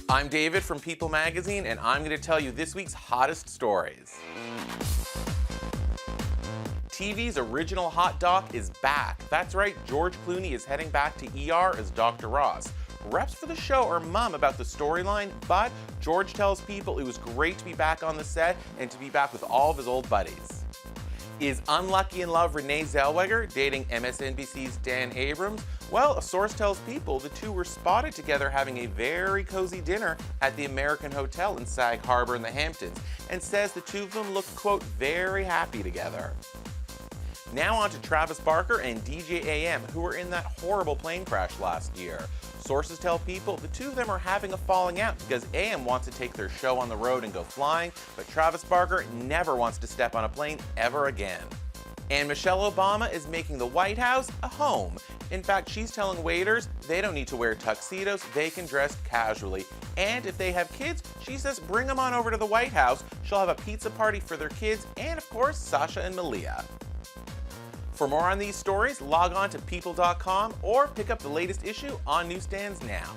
I'm David from People Magazine, and I'm going to tell you this week's hottest stories. TV's original hot doc is back. That's right, George Clooney is heading back to ER as Dr. Ross. Reps for the show are mum about the storyline, but George tells people it was great to be back on the set and to be back with all of his old buddies. Is Unlucky in Love Renee Zellweger dating MSNBC's Dan Abrams? Well, a source tells people the two were spotted together having a very cozy dinner at the American Hotel in Sag Harbor in the Hamptons, and says the two of them looked, quote, very happy together. Now on to Travis Barker and DJ AM, who were in that horrible plane crash last year. Sources tell people the two of them are having a falling out because AM wants to take their show on the road and go flying, but Travis Barker never wants to step on a plane ever again. And Michelle Obama is making the White House a home. In fact, she's telling waiters they don't need to wear tuxedos, they can dress casually. And if they have kids, she says bring them on over to the White House. She'll have a pizza party for their kids and, of course, Sasha and Malia. For more on these stories, log on to people.com or pick up the latest issue on newsstands now.